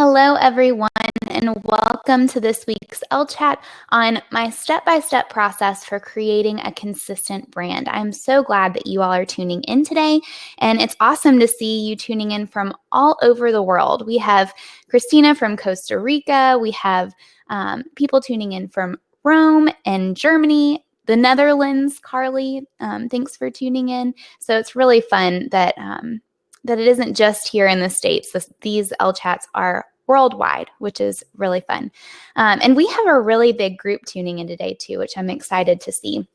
Hello, everyone, and welcome to this week's LChat on my step-by-step process for creating a consistent brand. I'm so glad that you all are tuning in today, and it's awesome to see you tuning in from all over the world. We have Christina from Costa Rica. We have people tuning in from Rome and Germany, the Netherlands. Carly, thanks for tuning in. So it's really fun that that it isn't just here in the States. These LChats are worldwide, which is really fun. And we have a really big group tuning in today too, which I'm excited to see.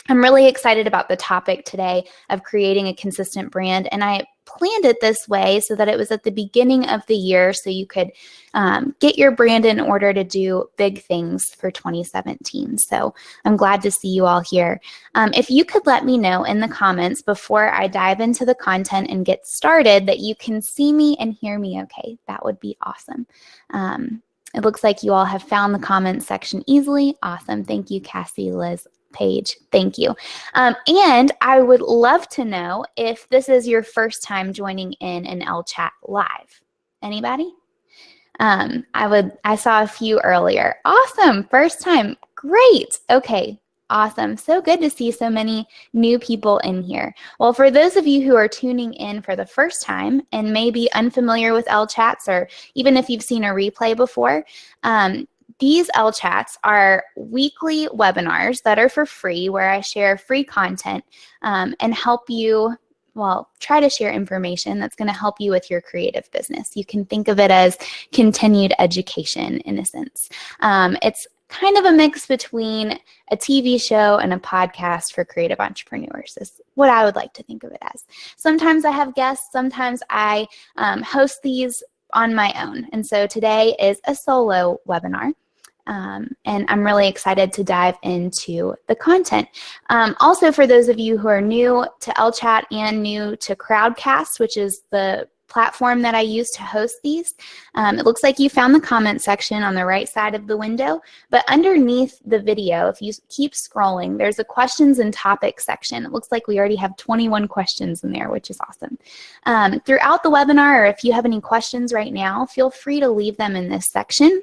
I'm really excited about the topic today of creating a consistent brand, and I planned it this way so that it was at the beginning of the year so you could get your brand in order to do big things for 2017. So I'm glad to see you all here. If you could let me know in the comments before I dive into the content and get started that you can see me and hear me okay, that would be awesome. It looks like you all have found the comments section easily. Awesome. Thank you, Cassie, Liz, Paige. Thank you. And I would love to know if this is your first time joining in an LChat live. Anybody? I saw a few earlier. Awesome. First time. Great. Okay. Awesome. So good to see so many new people in here. Well, for those of you who are tuning in for the first time and may be unfamiliar with LChats, or even if you've seen a replay before, these LChats are weekly webinars that are for free where I share free content and help you, well, try to share information that's going to help you with your creative business. You can think of it as continued education in a sense. It's kind of a mix between a TV show and a podcast for creative entrepreneurs is what I would like to think of it as. Sometimes I have guests, sometimes I host these on my own. And so today is a solo webinar. And I'm really excited to dive into the content. Also, for those of you who are new to LChat and new to Crowdcast, which is the platform that I use to host these, it looks like you found the comment section on the right side of the window, but underneath the video, if you keep scrolling, there's a questions and topics section. It looks like we already have 21 questions in there, which is awesome. Throughout the webinar, or if you have any questions right now, feel free to leave them in this section.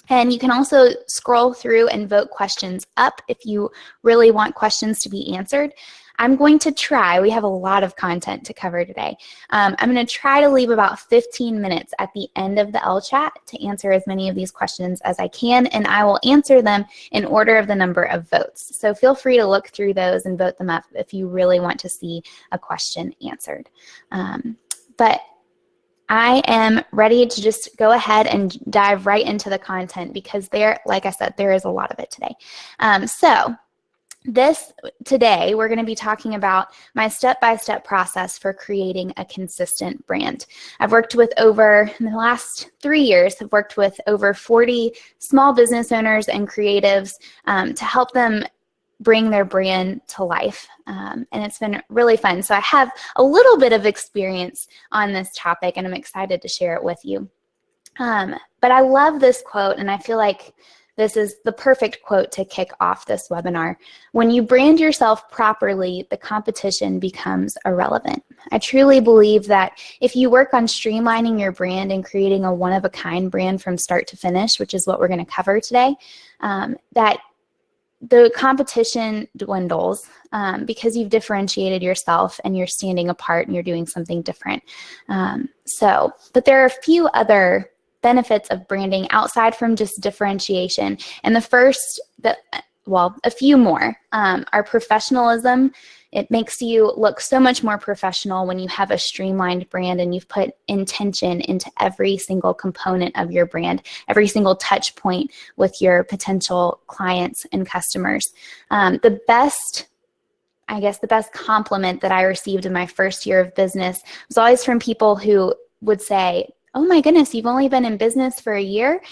And you can also scroll through and vote questions up if you really want questions to be answered. I'm going to try, we have a lot of content to cover today. I'm going to try to leave about 15 minutes at the end of the LChat to answer as many of these questions as I can, and I will answer them in order of the number of votes. So feel free to look through those and vote them up if you really want to see a question answered. But I am ready to just go ahead and dive right into the content because there, like I said, there is a lot of it today. Today, we're going to be talking about my step-by-step process for creating a consistent brand. I've worked with in the last 3 years, I've worked with over 40 small business owners and creatives to help them bring their brand to life. And it's been really fun. So I have a little bit of experience on this topic and I'm excited to share it with you. But I love this quote and I feel like this is the perfect quote to kick off this webinar. When you brand yourself properly, the competition becomes irrelevant. I truly believe that if you work on streamlining your brand and creating a one-of-a-kind brand from start to finish, which is what we're going to cover today, that the competition dwindles because you've differentiated yourself and you're standing apart and you're doing something different. But there are a few other benefits of branding outside from just differentiation. And the first, a few more are professionalism. It makes you look so much more professional when you have a streamlined brand and you've put intention into every single component of your brand, every single touch point with your potential clients and customers. The best compliment that I received in my first year of business was always from people who would say, "Oh my goodness, you've only been in business for a year?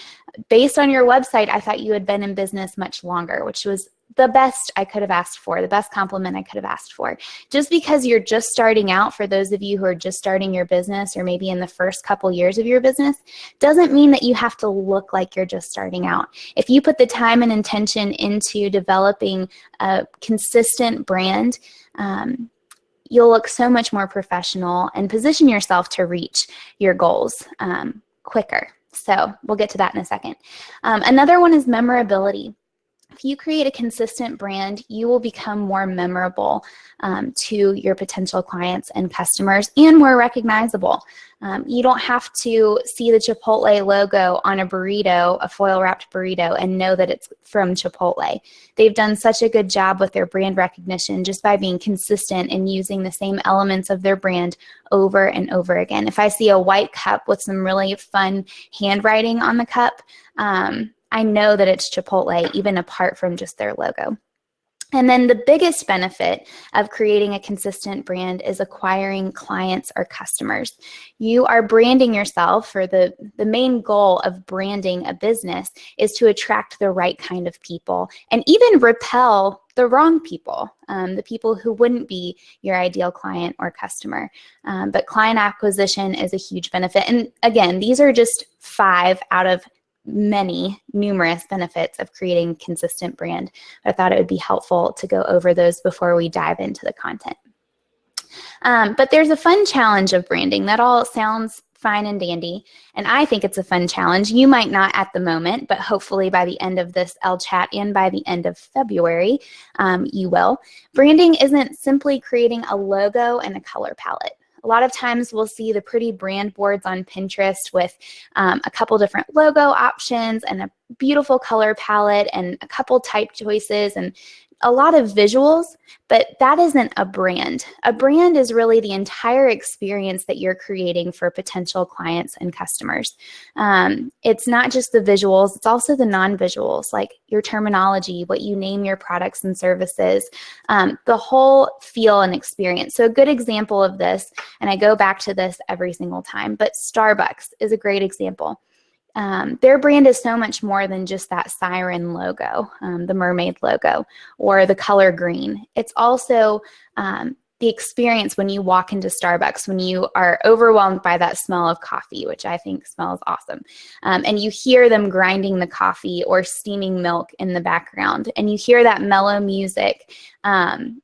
Based on your website, I thought you had been in business much longer," which was the best I could have asked for, the best compliment I could have asked for. Just because you're just starting out, for those of you who are just starting your business or maybe in the first couple years of your business, doesn't mean that you have to look like you're just starting out. If you put the time and intention into developing a consistent brand, you'll look so much more professional and position yourself to reach your goals quicker. So we'll get to that in a second. Another one is memorability. If you create a consistent brand, you will become more memorable to your potential clients and customers and more recognizable. You don't have to see the Chipotle logo on a burrito, a foil-wrapped burrito, and know that it's from Chipotle. They've done such a good job with their brand recognition just by being consistent and using the same elements of their brand over and over again. If I see a white cup with some really fun handwriting on the cup, I know that it's Chipotle, even apart from just their logo. And then the biggest benefit of creating a consistent brand is acquiring clients or customers. You are branding yourself, or the main goal of branding a business is to attract the right kind of people and even repel the wrong people, the people who wouldn't be your ideal client or customer. But client acquisition is a huge benefit. And again, these are just 5 out of many numerous benefits of creating consistent brand. But I thought it would be helpful to go over those before we dive into the content. But there's a fun challenge of branding. That all sounds fine and dandy, and I think it's a fun challenge. You might not at the moment, but hopefully by the end of this LChat and by the end of February, you will. Branding isn't simply creating a logo and a color palette. A lot of times we'll see the pretty brand boards on Pinterest with a couple different logo options and a beautiful color palette and a couple type choices and a lot of visuals, but that isn't a brand. A brand is really the entire experience that you're creating for potential clients and customers. It's not just the visuals, it's also the non-visuals, like your terminology, what you name your products and services, the whole feel and experience. So a good example of this, and I go back to this every single time, but Starbucks is a great example. Their brand is so much more than just that siren logo, the mermaid logo, or the color green. It's also the experience when you walk into Starbucks, when you are overwhelmed by that smell of coffee, which I think smells awesome, and you hear them grinding the coffee or steaming milk in the background, and you hear that mellow music, and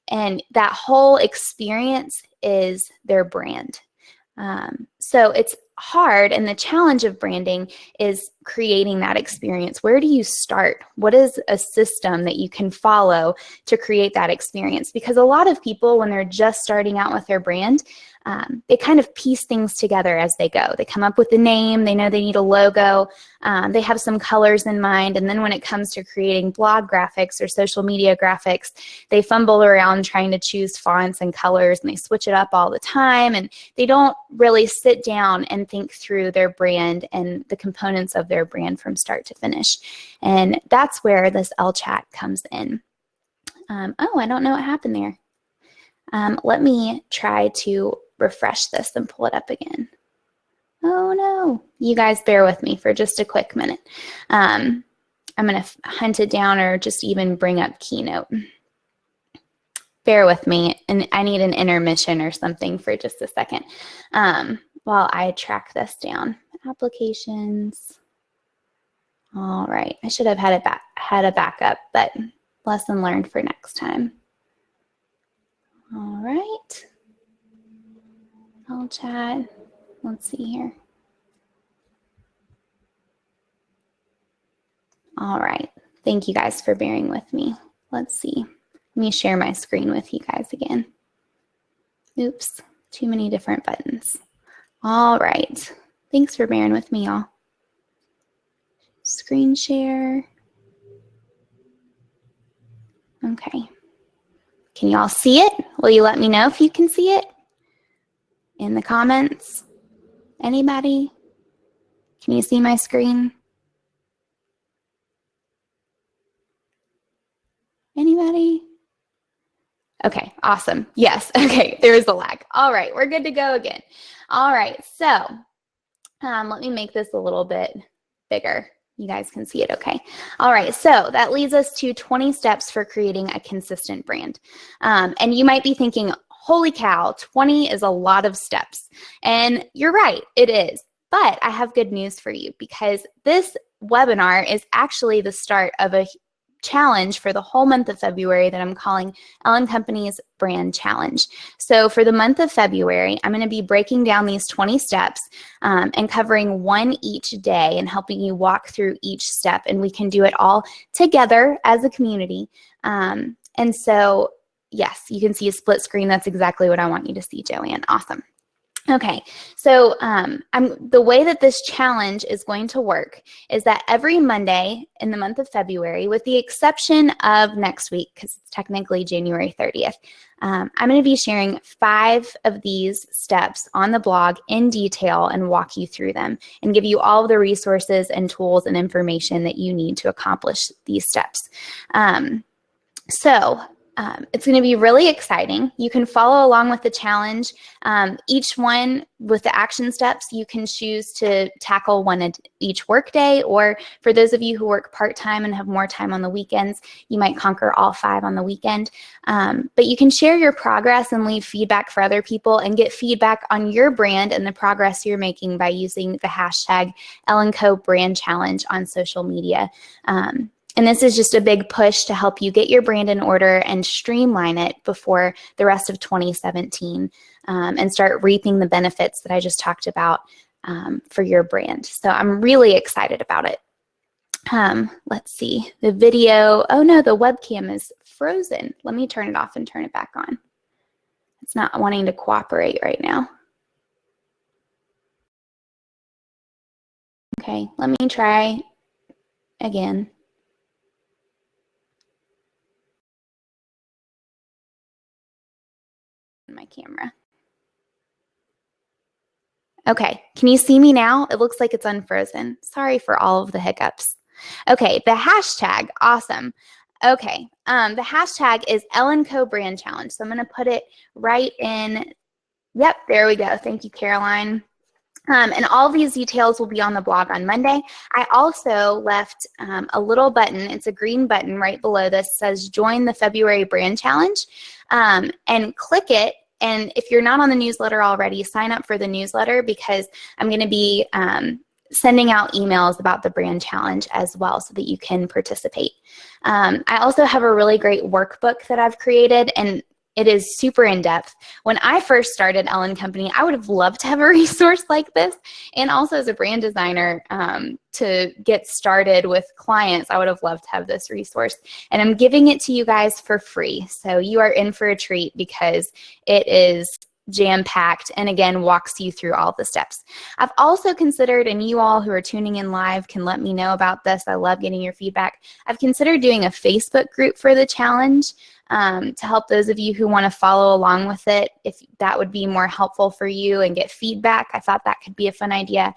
that whole experience is their brand. So it's hard, and the challenge of branding is creating that experience. Where do you start? What is a system that you can follow to create that experience? Because a lot of people, when they're just starting out with their brand, they kind of piece things together as they go. They come up with a name, they know they need a logo, they have some colors in mind, and then when it comes to creating blog graphics or social media graphics, they fumble around trying to choose fonts and colors, and they switch it up all the time, and they don't really sit down and think through their brand and the components of their brand from start to finish. And that's where this LChat comes in. Oh, I don't know what happened there. Let me try to refresh this and pull it up again. Oh no, you guys bear with me for just a quick minute. I'm going to hunt it down or just even bring up Keynote. Bear with me, and I need an intermission or something for just a second while I track this down. Applications. All right, I should have had a backup, but lesson learned for next time. All right, I'll chat. Let's see here. All right, thank you guys for bearing with me. Let's see. Let me share my screen with you guys again. Oops, too many different buttons. All right, thanks for bearing with me, y'all. Screen share. Okay. Can y'all see it? Will you let me know if you can see it? In the comments? Anybody? Can you see my screen? Anybody? Okay, awesome. Yes, okay, there is a lag. All right, we're good to go again. All right, so let me make this a little bit bigger. You guys can see it okay. All right, so that leads us to 20 steps for creating a consistent brand. And you might be thinking, holy cow, 20 is a lot of steps. And you're right, it is. But I have good news for you, because this webinar is actually the start of a challenge for the whole month of February that I'm calling Ellen Company's Brand Challenge. So for the month of February, I'm going to be breaking down these 20 steps and covering one each day and helping you walk through each step. And we can do it all together as a community. And so, yes, you can see a split screen. That's exactly what I want you to see, Joanne. Awesome. Okay, so the way that this challenge is going to work is that every Monday in the month of February, with the exception of next week, because it's technically January 30th, I'm going to be sharing 5 of these steps on the blog in detail and walk you through them and give you all of the resources and tools and information that you need to accomplish these steps. It's going to be really exciting. You can follow along with the challenge. Each one with the action steps, you can choose to tackle one each workday, or for those of you who work part-time and have more time on the weekends, you might conquer all 5 on the weekend. But you can share your progress and leave feedback for other people and get feedback on your brand and the progress you're making by using the hashtag #EllenCo Brand Challenge on social media. And this is just a big push to help you get your brand in order and streamline it before the rest of 2017 and start reaping the benefits that I just talked about for your brand. So I'm really excited about it. Let's see, the video, oh no, the webcam is frozen. Let me turn it off and turn it back on. It's not wanting to cooperate right now. Okay, let me try again. My camera. Okay, can you see me now? It looks like it's unfrozen. Sorry for all of the hiccups. Okay, the hashtag, awesome. Okay, the hashtag is #EllenCo Brand Challenge. So I'm going to put it right in. Yep, there we go. Thank you, Caroline. And all of these details will be on the blog on Monday. I also left a little button. It's a green button right below this. It says Join the February Brand Challenge. And click it. And if you're not on the newsletter already, sign up for the newsletter because I'm going to be sending out emails about the brand challenge as well so that you can participate. I also have a really great workbook that I've created, and it is super in-depth. When I first started Ellen Company, I would have loved to have a resource like this. And also as a brand designer, to get started with clients, I would have loved to have this resource. And I'm giving it to you guys for free. So you are in for a treat because it is jam-packed and again walks you through all the steps. I've also considered, and you all who are tuning in live can let me know about this, I love getting your feedback. I've considered doing a Facebook group for the challenge to help those of you who want to follow along with it, if that would be more helpful for you and get feedback. I thought that could be a fun idea.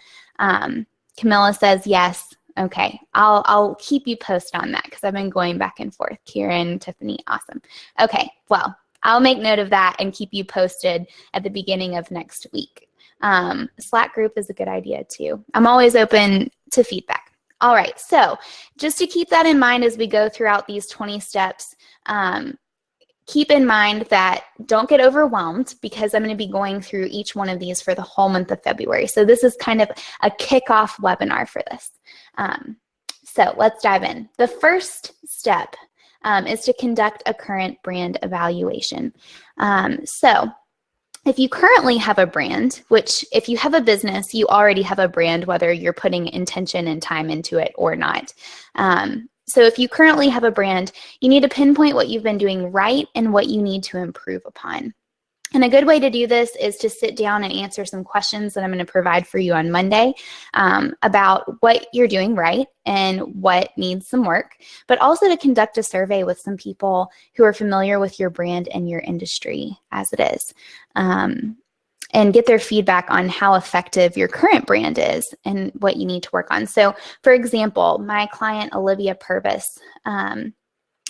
Camilla says yes. Okay, I'll keep you posted on that because I've been going back and forth. Kieran, Tiffany, awesome. Okay, well, I'll make note of that and keep you posted at the beginning of next week. Slack group is a good idea too. I'm always open to feedback. All right, so just to keep that in mind as we go throughout these 20 steps, keep in mind that don't get overwhelmed because I'm going to be going through each one of these for the whole month of February. So this is kind of a kickoff webinar for this. So let's dive in. The first step is to conduct a current brand evaluation. So if you currently have a brand, which if you have a business, you already have a brand, whether you're putting intention and time into it or not. So if you currently have a brand, you need to pinpoint what you've been doing right and what you need to improve upon. And a good way to do this is to sit down and answer some questions that I'm going to provide for you on Monday about what you're doing right and what needs some work, but also to conduct a survey with some people who are familiar with your brand and your industry as it is, and get their feedback on how effective your current brand is and what you need to work on. So, for example, my client, Olivia Purvis,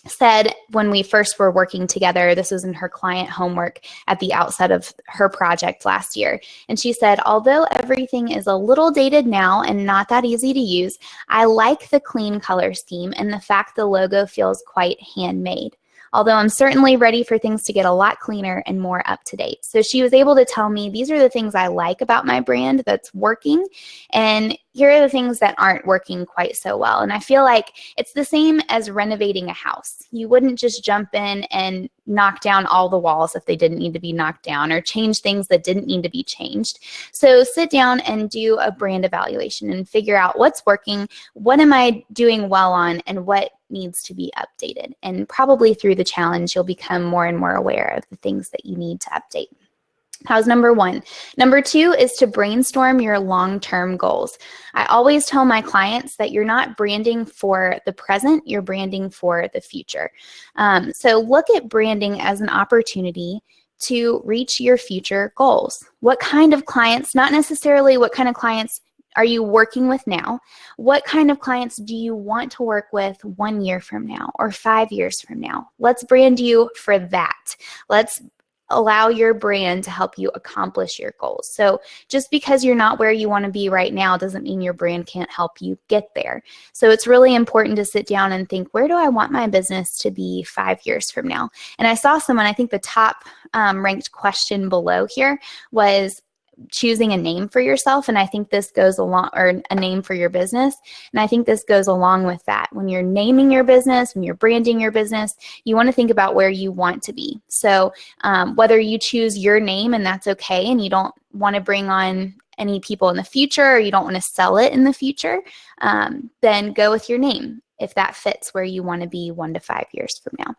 said when we first were working together, this was in her client homework at the outset of her project last year. And she said, although everything is a little dated now and not that easy to use, I like the clean color scheme and the fact the logo feels quite handmade. although I'm certainly ready for things to get a lot cleaner and more up to date. So she was able to tell me, these are the things I like about my brand that's working, and here are the things that aren't working quite so well. And I feel like it's the same as renovating a house. You wouldn't just jump in and knock down all the walls if they didn't need to be knocked down, or change things that didn't need to be changed. So sit down and do a brand evaluation and figure out what's working, what am I doing well on, and what needs to be updated. And probably through the challenge, you'll become more and more aware of the things that you need to update. How's number one? Number two is to brainstorm your long-term goals. I always tell my clients that you're not branding for the present, you're branding for the future. So look at branding as an opportunity to reach your future goals. What kind of clients, not necessarily what kind of clients are you working with now? What kind of clients do you want to work with 1 year from now or 5 years from now? Let's brand you for that. Let's allow your brand to help you accomplish your goals. So just because you're not where you want to be right now doesn't mean your brand can't help you get there. So it's really important to sit down and think, where do I want my business to be 5 years from now? And I saw someone, I think the top ranked question below here was choosing a name for yourself. And I think this goes along, or a name for your business. And I think this goes along with that. When you're naming your business, when you're branding your business, you want to think about where you want to be. So whether you choose your name and that's okay, and you don't want to bring on any people in the future, or you don't want to sell it in the future, then go with your name if that fits where you want to be 1 to 5 years from now.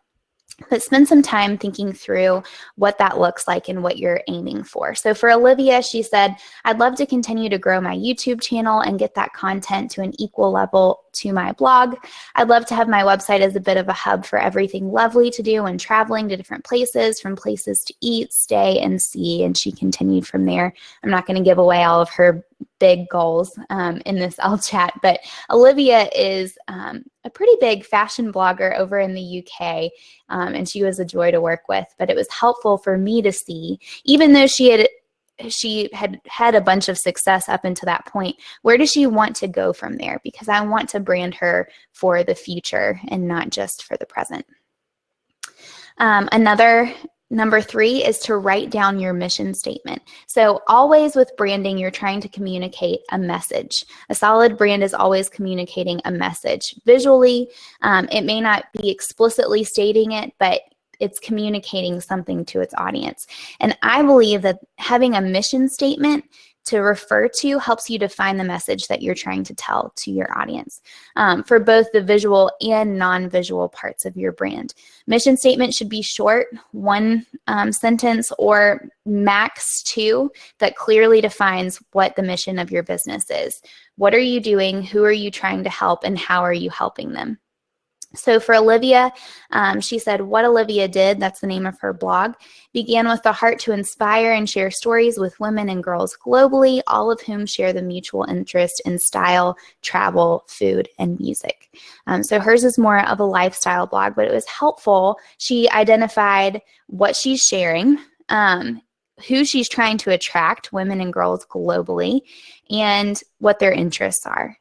But spend some time thinking through what that looks like and what you're aiming for. So for Olivia, she said, I'd love to continue to grow my YouTube channel and get that content to an equal level to my blog. I'd love to have my website as a bit of a hub for everything lovely to do when traveling to different places, from places to eat, stay, and see. And she continued from there. I'm not going to give away all of her big goals in this chat, but Olivia is a pretty big fashion blogger over in the UK, and she was a joy to work with. But it was helpful for me to see, even though she had a bunch of success up until that point, where does she want to go from there? Because I want to brand her for the future and not just for the present. Number 3 is to write down your mission statement. So always with branding, you're trying to communicate a message. A solid brand is always communicating a message. Visually, it may not be explicitly stating it, but it's communicating something to its audience. And I believe that having a mission statement to refer to helps you define the message that you're trying to tell to your audience for both the visual and non-visual parts of your brand. Mission statement should be short, 1 sentence or max 2, that clearly defines what the mission of your business is. What are you doing? Who are you trying to help? And how are you helping them? So for Olivia, she said, What Olivia Did, that's the name of her blog, began with the heart to inspire and share stories with women and girls globally, all of whom share the mutual interest in style, travel, food, and music. So hers is more of a lifestyle blog, but it was helpful. She identified what she's sharing, who she's trying to attract, women and girls globally, and what their interests are.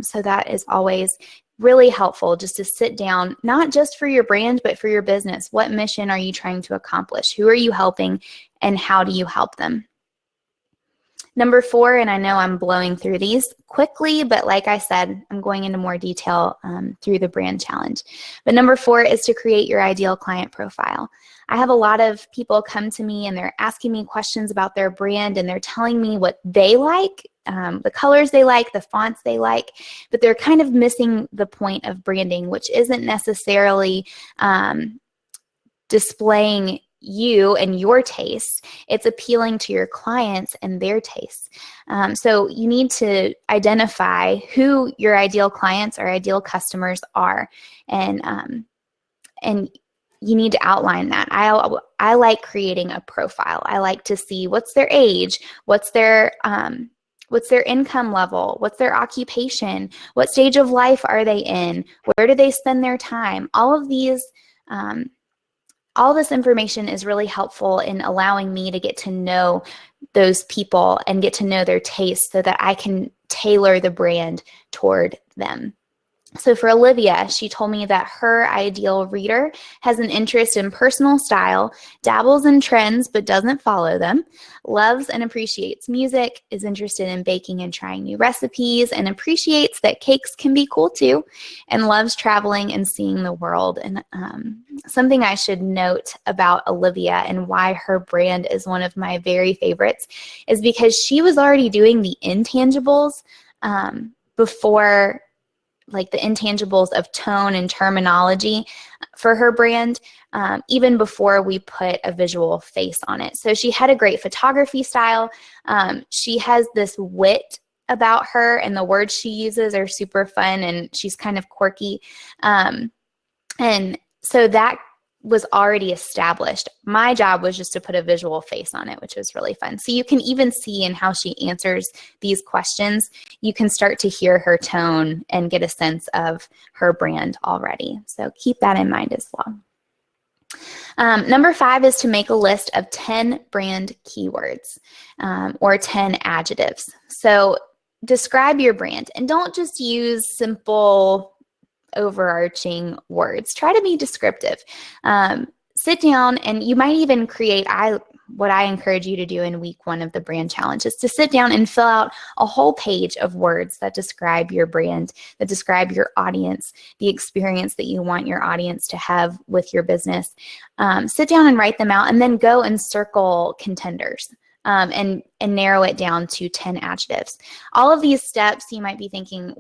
So that is always really helpful, just to sit down, not just for your brand, but for your business. What mission are you trying to accomplish? Who are you helping, and how do you help them? Number 4, and I know I'm blowing through these quickly, but like I said, I'm going into more detail through the brand challenge. But number 4 is to create your ideal client profile. I have a lot of people come to me and they're asking me questions about their brand, and they're telling me what they like, the colors they like, the fonts they like, but they're kind of missing the point of branding, which isn't necessarily displaying you and your taste. It's appealing to your clients and their tastes. So you need to identify who your ideal clients or ideal customers are, and you need to outline that. I like creating a profile. I like to see what's their age, what's their income level, what's their occupation, what stage of life are they in, where do they spend their time. All this information is really helpful in allowing me to get to know those people and get to know their tastes so that I can tailor the brand toward them. So for Olivia, she told me that her ideal reader has an interest in personal style, dabbles in trends but doesn't follow them, loves and appreciates music, is interested in baking and trying new recipes, and appreciates that cakes can be cool too, and loves traveling and seeing the world. And something I should note about Olivia and why her brand is one of my very favorites is because she was already doing the intangibles before, like the intangibles of tone and terminology for her brand, even before we put a visual face on it. So she had a great photography style. She has this wit about her, and the words she uses are super fun, and she's kind of quirky. And so that was already established. My job was just to put a visual face on it, which was really fun. So you can even see in how she answers these questions, you can start to hear her tone and get a sense of her brand already. So keep that in mind as well. Number 5 is to make a list of 10 brand keywords or 10 adjectives. So describe your brand, and don't just use simple overarching words. Try to be descriptive. Sit down, and you might even create, what I encourage you to do in week 1 of the brand challenge is to sit down and fill out a whole page of words that describe your brand, that describe your audience, the experience that you want your audience to have with your business. Sit down and write them out, and then go and circle contenders. And narrow it down to 10 adjectives. All of these steps, you might be thinking,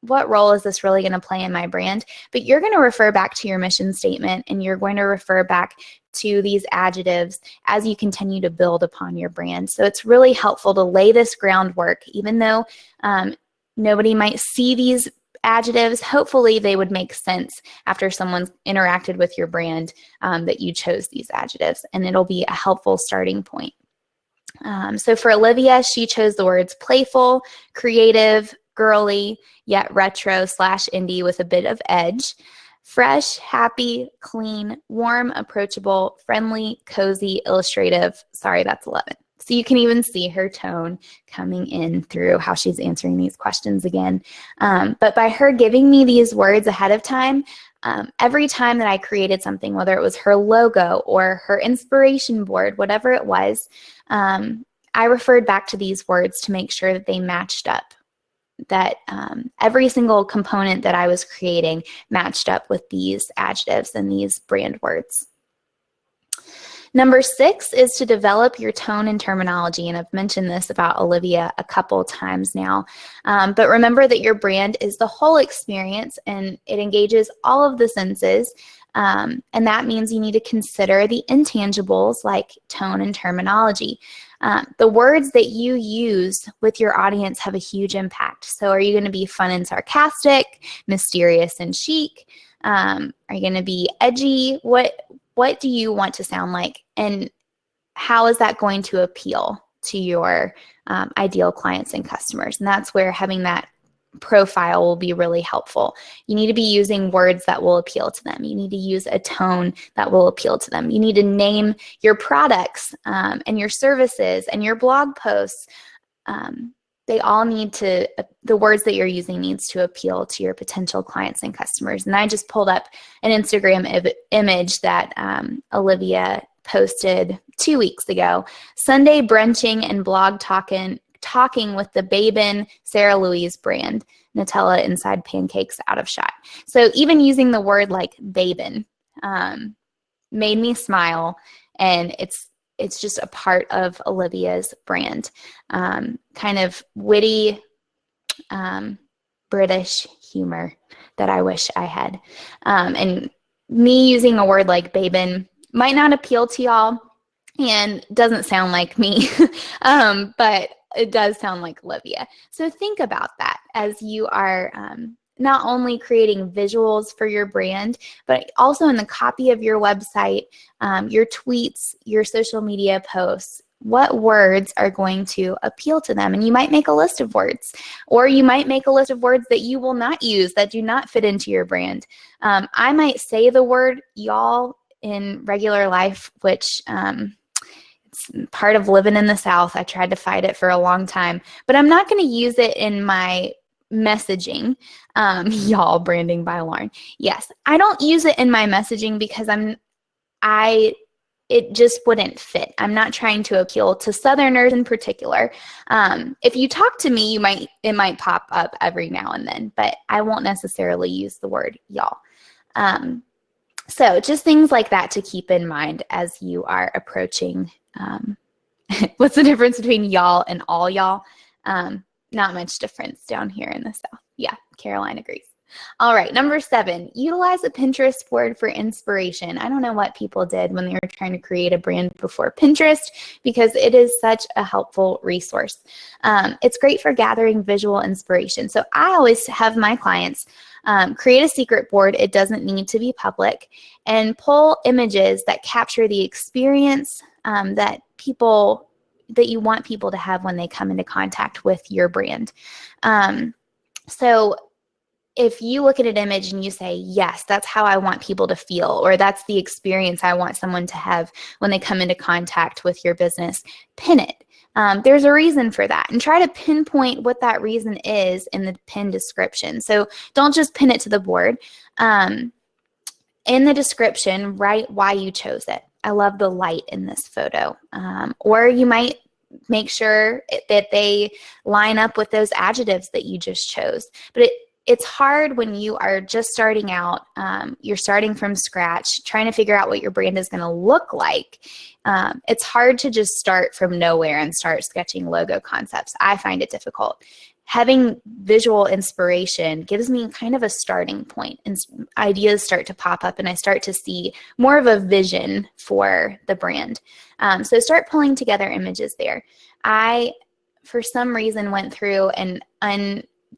what role is this really going to play in my brand? But you're going to refer back to your mission statement, and you're going to refer back to these adjectives as you continue to build upon your brand. So it's really helpful to lay this groundwork, even though nobody might see these adjectives. Hopefully they would make sense after someone's interacted with your brand, that you chose these adjectives, and it'll be a helpful starting point. So for Olivia, she chose the words playful, creative, girly, yet retro/indie with a bit of edge, fresh, happy, clean, warm, approachable, friendly, cozy, illustrative. Sorry, that's 11. So you can even see her tone coming in through how she's answering these questions again. But by her giving me these words ahead of time, every time that I created something, whether it was her logo or her inspiration board, whatever it was, I referred back to these words to make sure that they matched up, that every single component that I was creating matched up with these adjectives and these brand words. Number 6 is to develop your tone and terminology, and I've mentioned this about Olivia a couple times now, but remember that your brand is the whole experience, and it engages all of the senses, and that means you need to consider the intangibles like tone and terminology. The words that you use with your audience have a huge impact. So are you going to be fun and sarcastic, mysterious and chic? Are you going to be edgy? What do you want to sound like? And how is that going to appeal to your ideal clients and customers? And that's where having that profile will be really helpful. You need to be using words that will appeal to them. You need to use a tone that will appeal to them. You need to name your products and your services and your blog posts. They all need to, the words that you're using needs to appeal to your potential clients and customers. And I just pulled up an Instagram image that Olivia posted 2 weeks ago. Sunday brunching and blog talking with the Babin Sarah Louise brand, Nutella inside pancakes out of shot. So even using the word like Babin made me smile, and it's just a part of Olivia's brand. Kind of witty British humor that I wish I had. And me using a word like Babin might not appeal to y'all and doesn't sound like me, but it does sound like Olivia. So think about that as you are not only creating visuals for your brand, but also in the copy of your website, your tweets, your social media posts. What words are going to appeal to them? And you might make a list of words, or you might make a list of words that you will not use, that do not fit into your brand. I might say the word y'all in regular life, which it's part of living in the South. I tried to fight it for a long time, but I'm not going to use it in my messaging, y'all branding by Lauren. Yes, I don't use it in my messaging because it just wouldn't fit. I'm not trying to appeal to Southerners in particular. If you talk to me, it might pop up every now and then, but I won't necessarily use the word y'all. So just things like that to keep in mind as you are approaching. What's the difference between y'all and all y'all? Not much difference down here in the South. Yeah, Caroline agrees. All right, number 7, utilize a Pinterest board for inspiration. I don't know what people did when they were trying to create a brand before Pinterest, because it is such a helpful resource. It's great for gathering visual inspiration. So I always have my clients create a secret board. It doesn't need to be public, and pull images that capture the experience that you want people to have when they come into contact with your brand. So if you look at an image and you say, yes, that's how I want people to feel, or that's the experience I want someone to have when they come into contact with your business, pin it. There's a reason for that, and try to pinpoint what that reason is in the pin description. So don't just pin it to the board. In the description, write why you chose it. I love the light in this photo. Or you might make sure that they line up with those adjectives that you just chose. But it's hard when you are just starting out. You're starting from scratch, trying to figure out what your brand is going to look like. It's hard to just start from nowhere and start sketching logo concepts. I find it difficult. Having visual inspiration gives me kind of a starting point, and ideas start to pop up, and I start to see more of a vision for the brand. So start pulling together images there. I, for some reason, went through and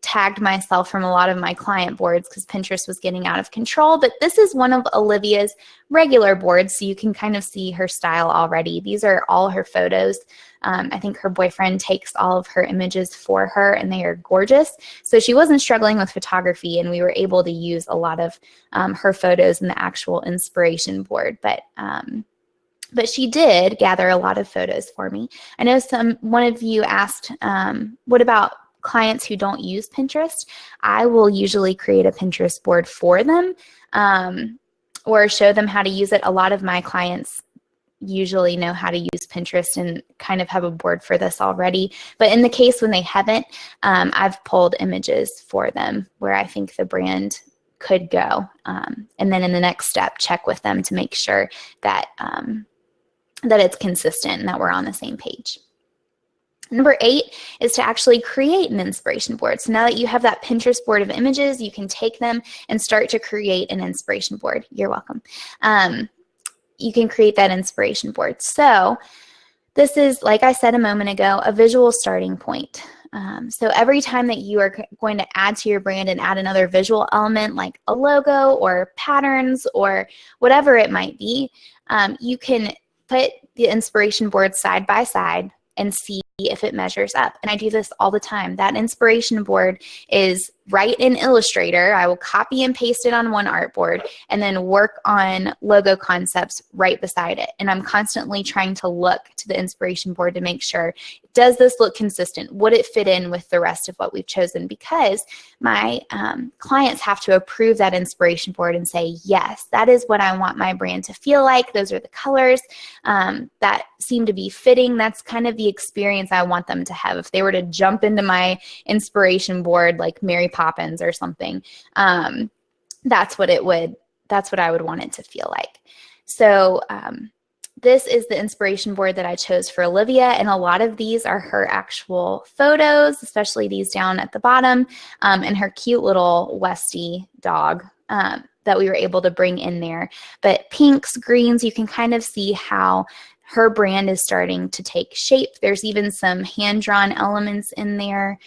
tagged myself from a lot of my client boards because Pinterest was getting out of control. But this is one of Olivia's regular boards, so you can kind of see her style already. These are all her photos. I think her boyfriend takes all of her images for her, and they are gorgeous. So she wasn't struggling with photography, and we were able to use a lot of her photos in the actual inspiration board. But she did gather a lot of photos for me. I know one of you asked, what about clients who don't use Pinterest? I will usually create a Pinterest board for them, or show them how to use it. A lot of my clients usually know how to use Pinterest and kind of have a board for this already. But in the case when they haven't, I've pulled images for them where I think the brand could go. And then in the next step, check with them to make sure that, that it's consistent and that we're on the same page. Number 8 is to actually create an inspiration board. So now that you have that Pinterest board of images, you can take them and start to create an inspiration board. You're welcome. You can create that inspiration board. So this is, like I said a moment ago, a visual starting point. So every time that you are going to add to your brand and add another visual element like a logo or patterns or whatever it might be, you can put the inspiration board side by side and see if it measures up. And I do this all the time. That inspiration board is right in Illustrator. I will copy and paste it on one artboard and then work on logo concepts right beside it. And I'm constantly trying to look to the inspiration board to make sure, does this look consistent? Would it fit in with the rest of what we've chosen? Because my clients have to approve that inspiration board and say, yes, that is what I want my brand to feel like. Those are the colors that seem to be fitting. That's kind of the experience I want them to have. If they were to jump into my inspiration board like Mary Poppins or something, that's what I would want it to feel like. So this is the inspiration board that I chose for Olivia, and a lot of these are her actual photos, especially these down at the bottom, and her cute little Westie dog that we were able to bring in there. But pinks, greens, you can kind of see how her brand is starting to take shape. There's even some hand-drawn elements in there.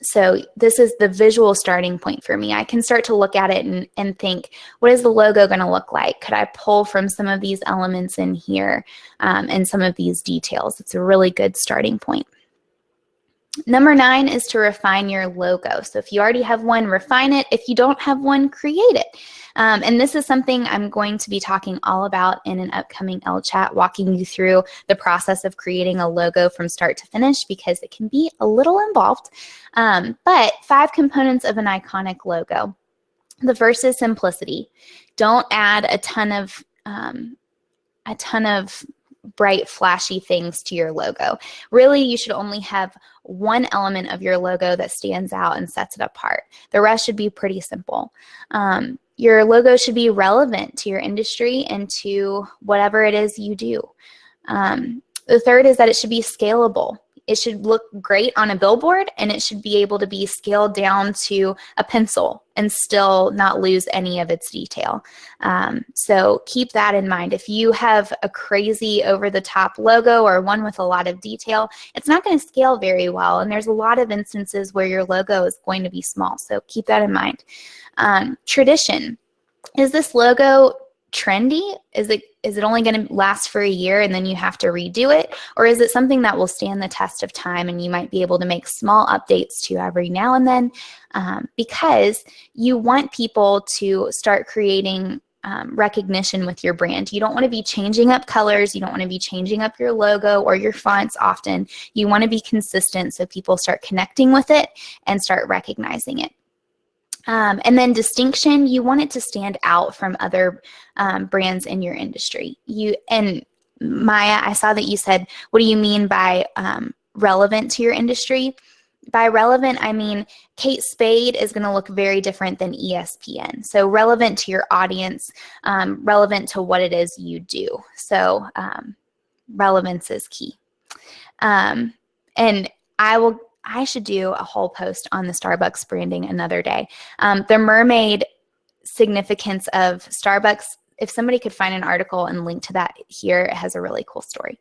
So this is the visual starting point for me. I can start to look at it and think, what is the logo going to look like? Could I pull from some of these elements in here and some of these details? It's a really good starting point. Number 9 is to refine your logo. So if you already have one, refine it. If you don't have one, create it. And this is something I'm going to be talking all about in an upcoming L-Chat, walking you through the process of creating a logo from start to finish, because it can be a little involved. But 5 components of an iconic logo. The first is simplicity. Don't add a ton of bright, flashy things to your logo. Really, you should only have one element of your logo that stands out and sets it apart. The rest should be pretty simple. Your logo should be relevant to your industry and to whatever it is you do. The third is that it should be scalable. It should look great on a billboard, and it should be able to be scaled down to a pencil and still not lose any of its detail. So keep that in mind. If you have a crazy over-the-top logo or one with a lot of detail, it's not going to scale very well, and there's a lot of instances where your logo is going to be small, so keep that in mind. Tradition. Is this logo trendy? Is it only going to last for a year and then you have to redo it? Or is it something that will stand the test of time and you might be able to make small updates to every now and then, because you want people to start creating recognition with your brand. You don't want to be changing up colors. You don't want to be changing up your logo or your fonts often. You want to be consistent so people start connecting with it and start recognizing it. And then distinction, you want it to stand out from other brands in your industry. And Maya, I saw that you said, what do you mean by relevant to your industry? By relevant, I mean Kate Spade is going to look very different than ESPN. So relevant to your audience, relevant to what it is you do. So relevance is key. And I should do a whole post on the Starbucks branding another day. The mermaid significance of Starbucks, if somebody could find an article and link to that here, it has a really cool story.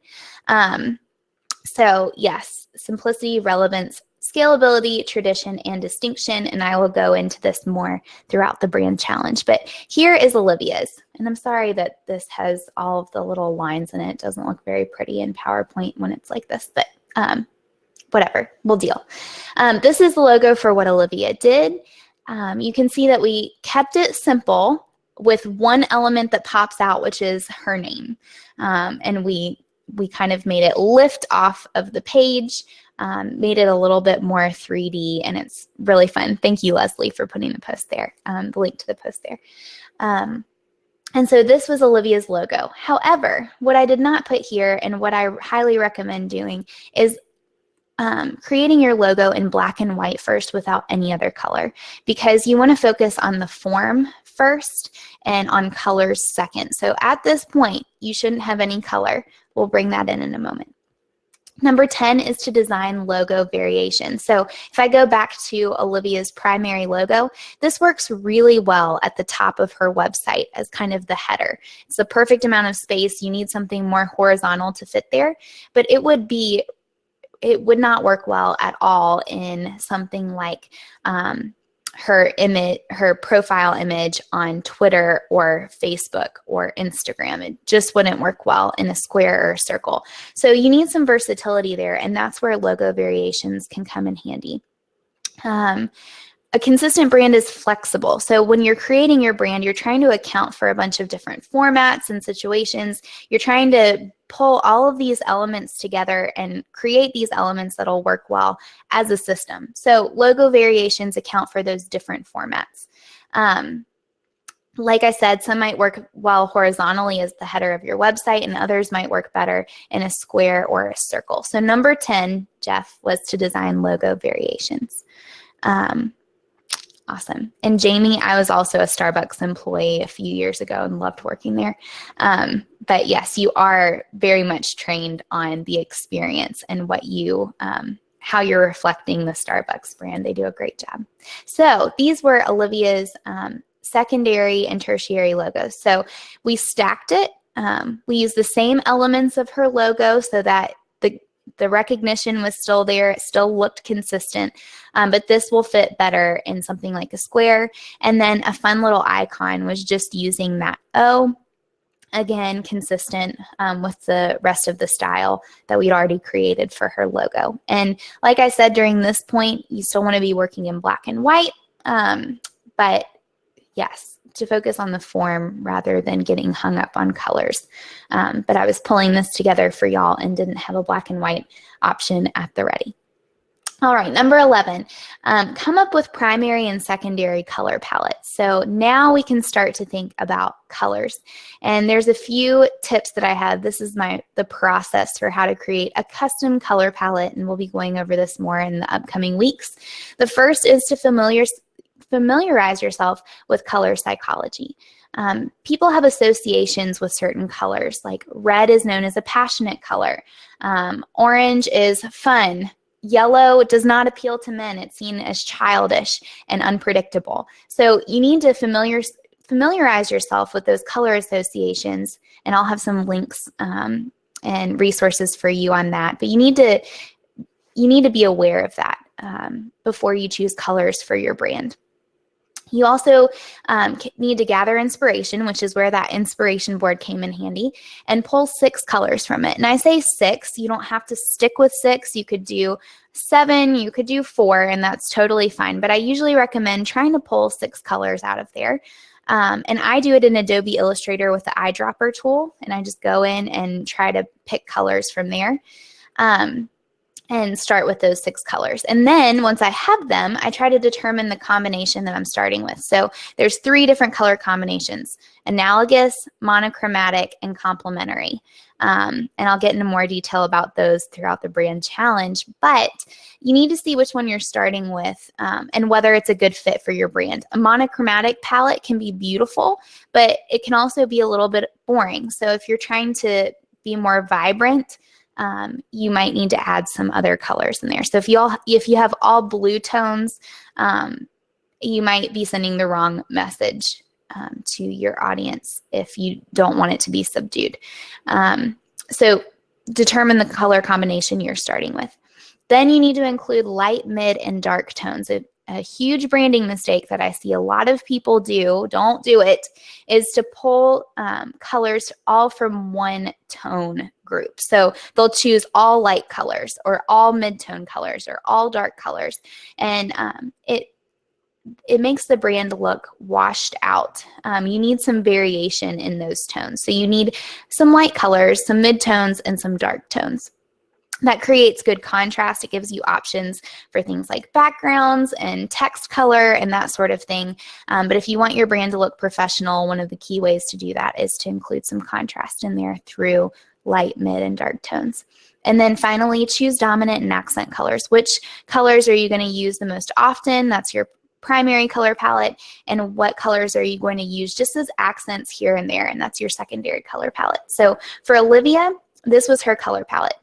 So yes, simplicity, relevance, scalability, tradition, and distinction, and I will go into this more throughout the brand challenge. But here is Olivia's, and I'm sorry that this has all of the little lines in it. It doesn't look very pretty in PowerPoint when it's like this, but whatever, we'll deal. This is the logo for what Olivia did. You can see that we kept it simple with one element that pops out, which is her name. And we kind of made it lift off of the page, made it a little bit more 3D, and it's really fun. Thank you, Leslie, for putting the post there, the link to the post there. And so this was Olivia's logo. However, what I did not put here, and what I highly recommend doing, is creating your logo in black and white first without any other color, because you want to focus on the form first and on colors second. So at this point, you shouldn't have any color. We'll bring that in a moment. Number 10 is to design logo variations. So if I go back to Olivia's primary logo, this works really well at the top of her website as kind of the header. It's the perfect amount of space. You need something more horizontal to fit there, but it would not work well at all in something like her profile image on Twitter or Facebook or Instagram. It just wouldn't work well in a square or a circle. So you need some versatility there, and that's where logo variations can come in handy. A consistent brand is flexible. So when you're creating your brand, you're trying to account for a bunch of different formats and situations. You're trying to pull all of these elements together and create these elements that'll work well as a system. So logo variations account for those different formats. Like I said, some might work well horizontally as the header of your website, and others might work better in a square or a circle. So number 10, Jeff, was to design logo variations. Awesome. And Jamie, I was also a Starbucks employee a few years ago and loved working there. But yes, you are very much trained on the experience and what you, how you're reflecting the Starbucks brand. They do a great job. So these were Olivia's secondary and tertiary logos. So we stacked it. We used the same elements of her logo so that the recognition was still there. It still looked consistent, but this will fit better in something like a square. And then a fun little icon was just using that O Again, consistent with the rest of the style that we'd already created for her logo. And like I said, during this point, you still want to be working in black and white, but yes, to focus on the form rather than getting hung up on colors. But I was pulling this together for y'all and didn't have a black and white option at the ready. All right, number 11, come up with primary and secondary color palettes. So now we can start to think about colors. And there's a few tips that I have. This is the process for how to create a custom color palette, and we'll be going over this more in the upcoming weeks. The first is to familiarize yourself with color psychology. People have associations with certain colors, like red is known as a passionate color. Orange is fun. Yellow does not appeal to men. It's seen as childish and unpredictable. So you need to familiarize yourself with those color associations, and I'll have some links and resources for you on that. But you need to be aware of that before you choose colors for your brand. You also need to gather inspiration, which is where that inspiration board came in handy, and pull 6 colors from it. And I say 6, you don't have to stick with 6. You could do 7, you could do 4, and that's totally fine. But I usually recommend trying to pull 6 colors out of there. And I do it in Adobe Illustrator with the eyedropper tool, and I just go in and try to pick colors from there. And start with those 6 colors. And then once I have them, I try to determine the combination that I'm starting with. So there's 3 different color combinations: analogous, monochromatic, and complementary. And I'll get into more detail about those throughout the brand challenge, but you need to see which one you're starting with and whether it's a good fit for your brand. A monochromatic palette can be beautiful, but it can also be a little bit boring. So if you're trying to be more vibrant, you might need to add some other colors in there. So if you have all blue tones, you might be sending the wrong message to your audience if you don't want it to be subdued. So determine the color combination you're starting with. Then you need to include light, mid, and dark tones. A huge branding mistake that I see a lot of people do, don't do it, is to pull colors all from one tone group. So they'll choose all light colors or all mid-tone colors or all dark colors. And it makes the brand look washed out. You need some variation in those tones. So you need some light colors, some mid-tones, and some dark tones. That creates good contrast. It gives you options for things like backgrounds and text color and that sort of thing. But if you want your brand to look professional, one of the key ways to do that is to include some contrast in there through light, mid, and dark tones. And then finally, choose dominant and accent colors. Which colors are you going to use the most often? That's your primary color palette. And what colors are you going to use just as accents here and there? And that's your secondary color palette. So for Olivia, this was her color palette.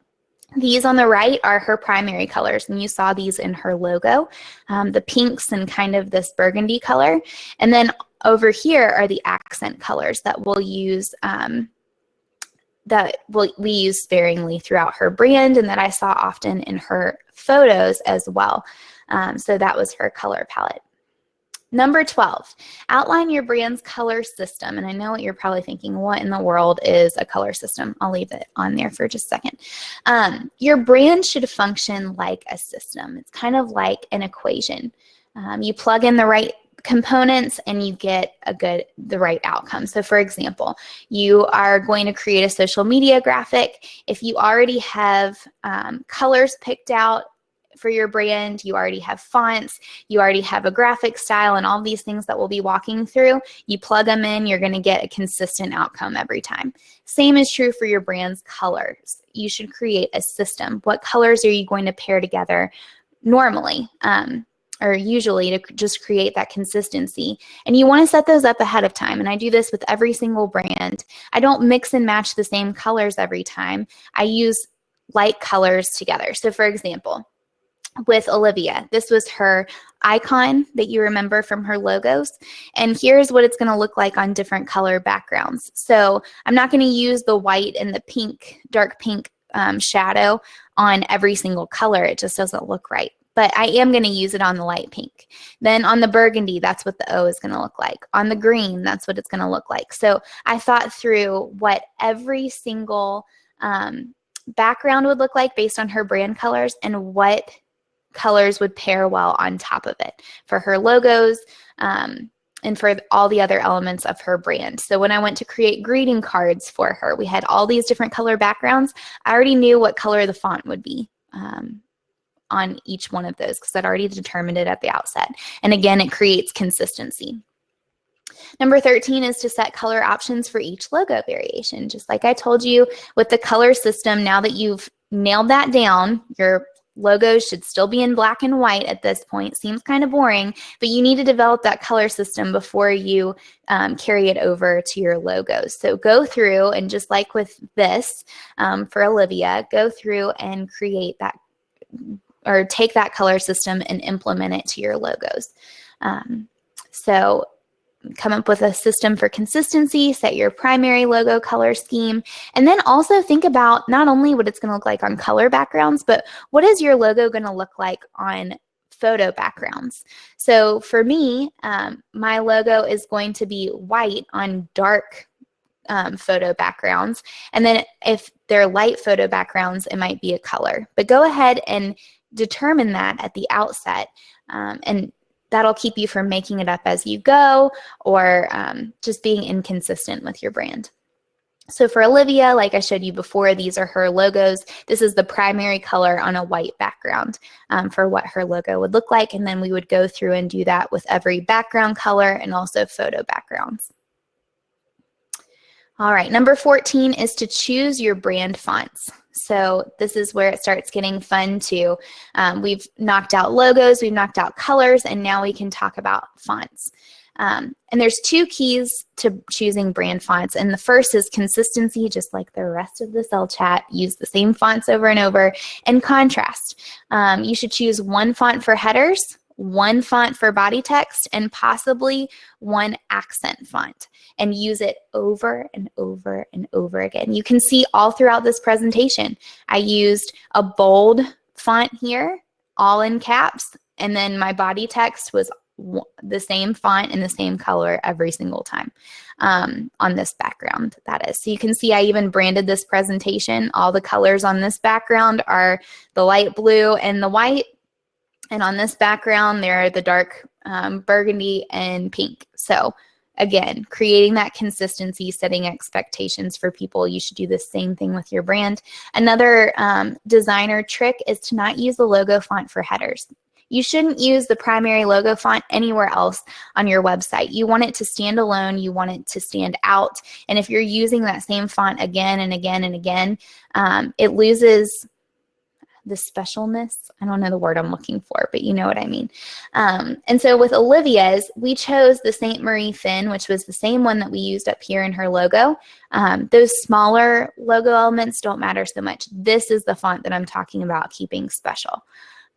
These on the right are her primary colors, and you saw these in her logo, the pinks and kind of this burgundy color. And then over here are the accent colors that we'll use, we use sparingly throughout her brand and that I saw often in her photos as well. So that was her color palette. Number 12, outline your brand's color system. And I know what you're probably thinking, what in the world is a color system? I'll leave it on there for just a second. Your brand should function like a system. It's kind of like an equation. You plug in the right components and you get the right outcome. So for example, you are going to create a social media graphic. If you already have colors picked out for your brand, you already have fonts, you already have a graphic style and all these things that we'll be walking through, you plug them in, you're going to get a consistent outcome every time. Same is true for your brand's colors. You should create a system. What colors are you going to pair together normally or usually to just create that consistency? And you want to set those up ahead of time. And I do this with every single brand. I don't mix and match the same colors every time. I use light colors together. So for example, with Olivia, this was her icon that you remember from her logos. And here's what it's going to look like on different color backgrounds. So I'm not going to use the white and the pink, dark pink shadow on every single color. It just doesn't look right. but I am going to use it on the light pink. Then on the burgundy, that's what the O is going to look like. On the green, that's what it's going to look like. So I thought through what every single background would look like based on her brand colors and what colors would pair well on top of it for her logos and for all the other elements of her brand. So when I went to create greeting cards for her, we had all these different color backgrounds. I already knew what color the font would be on each one of those because I'd already determined it at the outset. And again, it creates consistency. Number 13 is to set color options for each logo variation. Just like I told you with the color system, now that you've nailed that down, your logos should still be in black and white at this point. Seems kind of boring, but you need to develop that color system before you carry it over to your logos. So go through and just like with this for Olivia, go through and create that or take that color system and implement it to your logos. So come up with a system for consistency, set your primary logo color scheme, and then also think about not only what it's going to look like on color backgrounds, but what is your logo going to look like on photo backgrounds. So for me, my logo is going to be white on dark photo backgrounds. And then if they're light photo backgrounds, it might be a color. But go ahead and determine that at the outset, and that'll keep you from making it up as you go or just being inconsistent with your brand. So for Olivia, like I showed you before, these are her logos. This is the primary color on a white background for what her logo would look like. And then we would go through and do that with every background color and also photo backgrounds. All right, number 14 is to choose your brand fonts. So this is where it starts getting fun too. We've knocked out logos, we've knocked out colors, and now we can talk about fonts. And there's two keys to choosing brand fonts. And the first is consistency, just like the rest of the cell chat. Use the same fonts over and over. And contrast. You should choose one font for headers, one font for body text, and possibly one accent font, and use it over and over and over again. You can see all throughout this presentation, I used a bold font here, all in caps, and then my body text was the same font and the same color every single time on this background, that is. So you can see I even branded this presentation. All the colors on this background are the light blue and the white. And on this background, they're the dark burgundy and pink. So again, creating that consistency, setting expectations for people. You should do the same thing with your brand. Another designer trick is to not use the logo font for headers. You shouldn't use the primary logo font anywhere else on your website. You want it to stand alone. You want it to stand out. And if you're using that same font again and again and again, it loses the specialness. I don't know the word I'm looking for, but you know what I mean. And so with Olivia's, we chose the Saint Marie Thin, which was the same one that we used up here in her logo. Those smaller logo elements don't matter so much. This is the font that I'm talking about keeping special.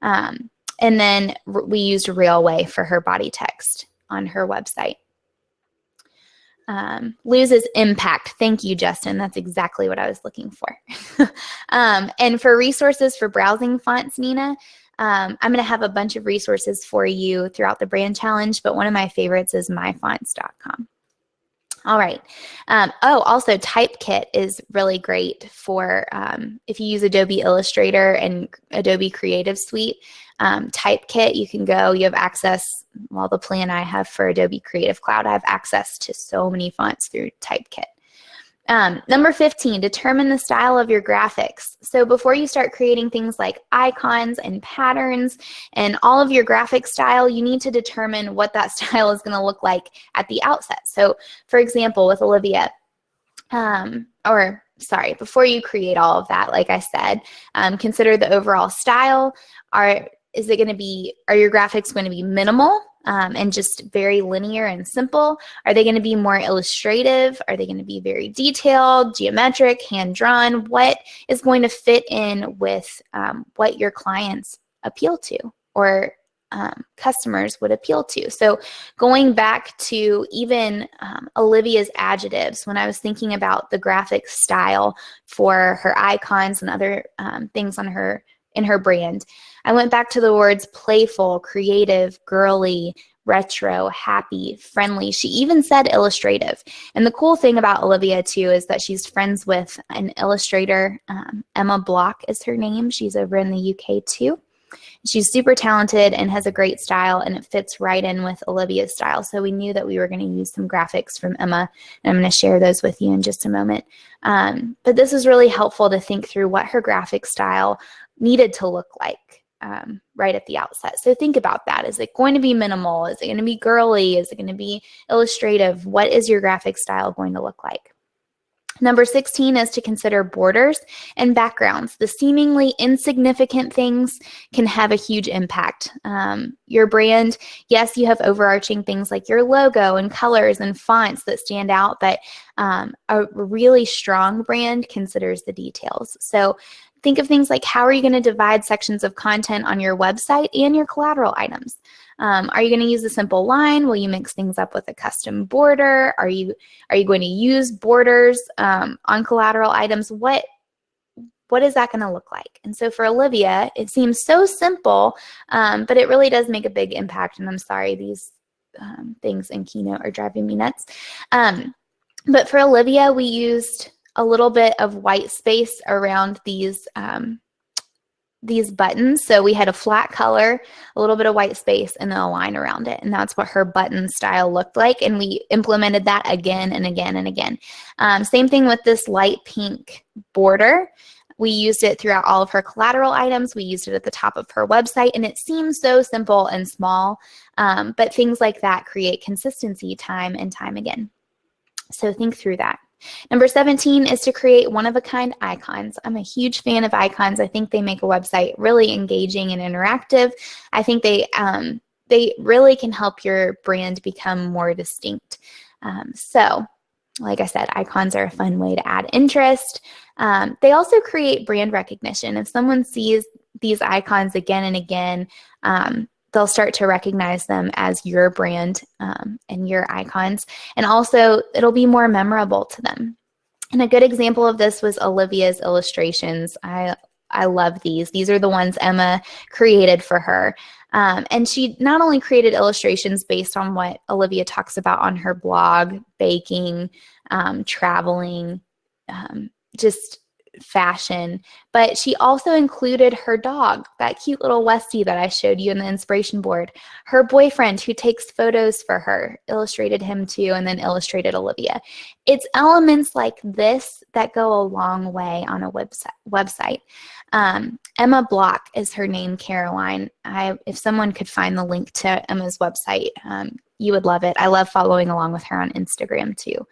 And then we used Railway for her body text on her website. Loses impact. Thank you, Justin. That's exactly what I was looking for. And for resources for browsing fonts, Nina, I'm going to have a bunch of resources for you throughout the brand challenge, but one of my favorites is myfonts.com. All right. Also Typekit is really great for if you use Adobe Illustrator and Adobe Creative Suite. Typekit, you can go, you have access, well, the plan I have for Adobe Creative Cloud, I have access to so many fonts through Typekit. Number 15, determine the style of your graphics. So before you start creating things like icons and patterns and all of your graphic style, you need to determine what that style is going to look like at the outset. So for example, with Olivia, before you create all of that, like I said, consider the overall style. Are your graphics going to be minimal and just very linear and simple? Are they going to be more illustrative? Are they going to be very detailed, geometric, hand-drawn? What is going to fit in with what your clients appeal to or customers would appeal to? So going back to even Olivia's adjectives, when I was thinking about the graphic style for her icons and other things on her in her brand. I went back to the words playful, creative, girly, retro, happy, friendly. She even said illustrative. And the cool thing about Olivia, too, is that she's friends with an illustrator. Emma Block is her name. She's over in the UK, too. She's super talented and has a great style, and it fits right in with Olivia's style. So we knew that we were going to use some graphics from Emma, and I'm going to share those with you in just a moment. But this is really helpful to think through what her graphic style needed to look like right at the outset. So think about that. Is it going to be minimal? Is it going to be girly? Is it going to be illustrative? What is your graphic style going to look like? Number 16 is to consider borders and backgrounds. The seemingly insignificant things can have a huge impact. Your brand, yes, you have overarching things like your logo and colors and fonts that stand out, but a really strong brand considers the details. So think of things like, how are you going to divide sections of content on your website and your collateral items? Are you going to use a simple line? Will you mix things up with a custom border? Are you going to use borders on collateral items? What is that going to look like? And so for Olivia, it seems so simple, but it really does make a big impact. And I'm sorry, these things in Keynote are driving me nuts. But for Olivia, we used a little bit of white space around these buttons. So we had a flat color, a little bit of white space, and then a line around it. And that's what her button style looked like. And we implemented that again and again and again. Same thing with this light pink border. We used it throughout all of her collateral items. We used it at the top of her website. And it seems so simple and small, but things like that create consistency time and time again. So think through that. Number 17 is to create one-of-a-kind icons. I'm a huge fan of icons. I think they make a website really engaging and interactive. I think they really can help your brand become more distinct. So, like I said, icons are a fun way to add interest. They also create brand recognition. If someone sees these icons again and again, they'll start to recognize them as your brand and your icons. And also, it'll be more memorable to them. And a good example of this was Olivia's illustrations. I love these. These are the ones Emma created for her. And she not only created illustrations based on what Olivia talks about on her blog, baking, traveling, just fashion, but she also included her dog, that cute little Westie that I showed you in the inspiration board. Her boyfriend, who takes photos for her, illustrated him too, and then illustrated Olivia. It's elements like this that go a long way on a website. Emma Block is her name, Caroline. If someone could find the link to Emma's website, you would love it. I love following along with her on Instagram too.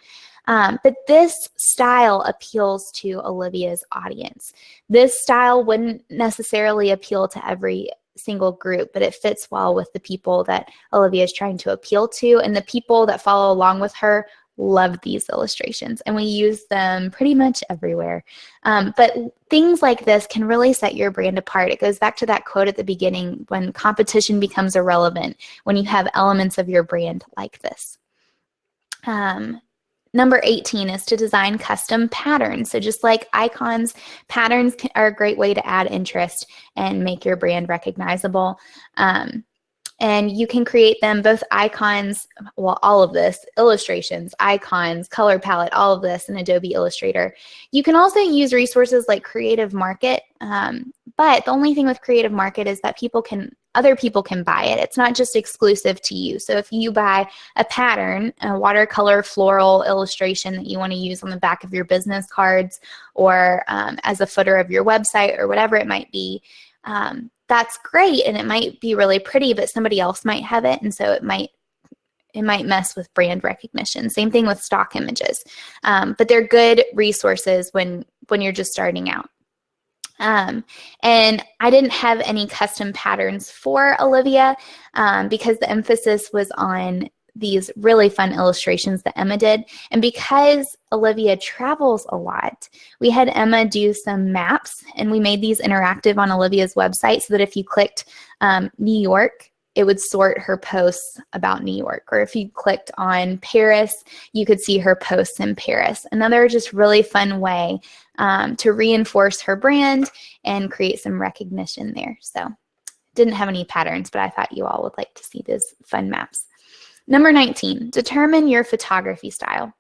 But this style appeals to Olivia's audience. This style wouldn't necessarily appeal to every single group, but it fits well with the people that Olivia is trying to appeal to, and the people that follow along with her love these illustrations, and we use them pretty much everywhere. But things like this can really set your brand apart. It goes back to that quote at the beginning, when competition becomes irrelevant, when you have elements of your brand like this. Number 18 is to design custom patterns. So just like icons, patterns are a great way to add interest and make your brand recognizable. And you can create them, both icons, well, all of this, illustrations, icons, color palette, all of this in Adobe Illustrator. You can also use resources like Creative Market, but the only thing with Creative Market is that other people can buy it. It's not just exclusive to you. So if you buy a pattern, a watercolor floral illustration that you want to use on the back of your business cards or as a footer of your website or whatever it might be, that's great, and it might be really pretty, but somebody else might have it, and so it might mess with brand recognition. Same thing with stock images, but they're good resources when you're just starting out. And I didn't have any custom patterns for Olivia because the emphasis was on these really fun illustrations that Emma did. And because Olivia travels a lot, we had Emma do some maps, and we made these interactive on Olivia's website so that if you clicked New York, it would sort her posts about New York. Or if you clicked on Paris, you could see her posts in Paris. Another just really fun way to reinforce her brand and create some recognition there. So didn't have any patterns, but I thought you all would like to see these fun maps. Number 19, determine your photography style.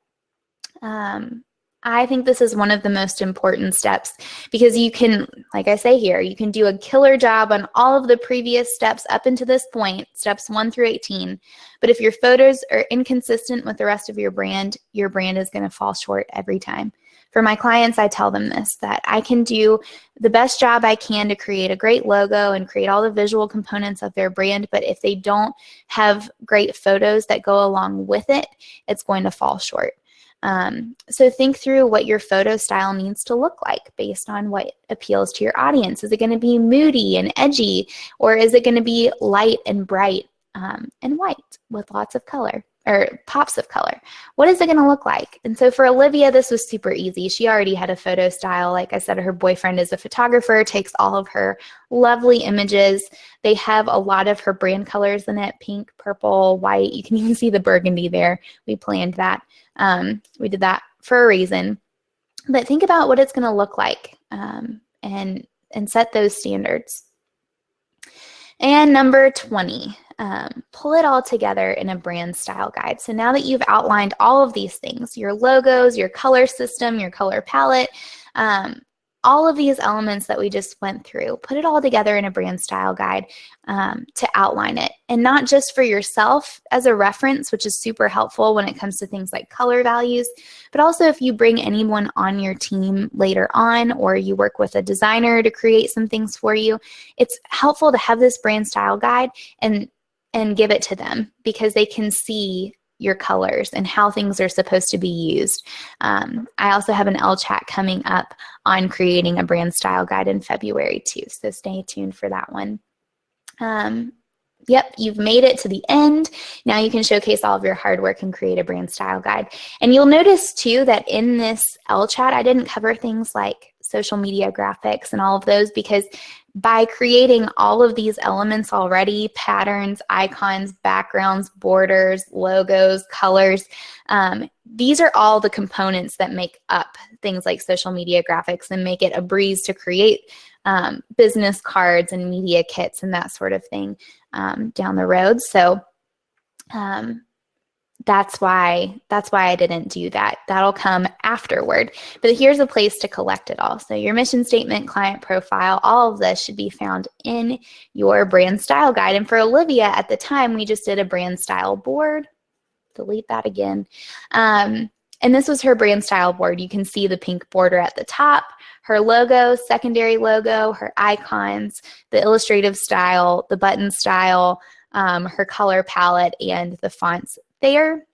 I think this is one of the most important steps because you can, like I say here, you can do a killer job on all of the previous steps up until this point, steps 1 through 18. But if your photos are inconsistent with the rest of your brand is going to fall short every time. For my clients, I tell them this, that I can do the best job I can to create a great logo and create all the visual components of their brand, but if they don't have great photos that go along with it, it's going to fall short. So think through what your photo style needs to look like based on what appeals to your audience. Is it going to be moody and edgy, or is it going to be light and bright and white with lots of color? Or pops of color. What is it going to look like? And so for Olivia, this was super easy. She already had a photo style. Like I said, her boyfriend is a photographer, takes all of her lovely images. They have a lot of her brand colors in it, pink, purple, white. You can even see the burgundy there. We planned that. We did that for a reason. But think about what it's going to look like and set those standards. And number 20, pull it all together in a brand style guide. So now that you've outlined all of these things, your logos, your color system, your color palette, all of these elements that we just went through, put it all together in a brand style guide to outline it. And not just for yourself as a reference, which is super helpful when it comes to things like color values, but also if you bring anyone on your team later on, or you work with a designer to create some things for you, it's helpful to have this brand style guide and give it to them because they can see your colors and how things are supposed to be used. I also have an LChat coming up on creating a brand style guide in February too, so stay tuned for that one. Yep, you've made it to the end. Now you can showcase all of your hard work and create a brand style guide. And you'll notice too that in this LChat, I didn't cover things like social media graphics and all of those because by creating all of these elements already, patterns, icons, backgrounds, borders, logos, colors, these are all the components that make up things like social media graphics and make it a breeze to create business cards and media kits and that sort of thing down the road. So that's why I didn't do that. That'll come afterward. But here's a place to collect it all. So your mission statement, client profile, all of this should be found in your brand style guide. And for Olivia at the time, we just did a brand style board. Delete that again. And this was her brand style board. You can see the pink border at the top, her logo, secondary logo, her icons, the illustrative style, the button style, her color palette, and the fonts there.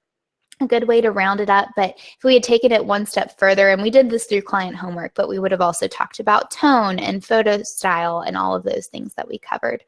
A good way to round it up. But if we had taken it one step further, and we did this through client homework, but we would have also talked about tone and photo style and all of those things that we covered.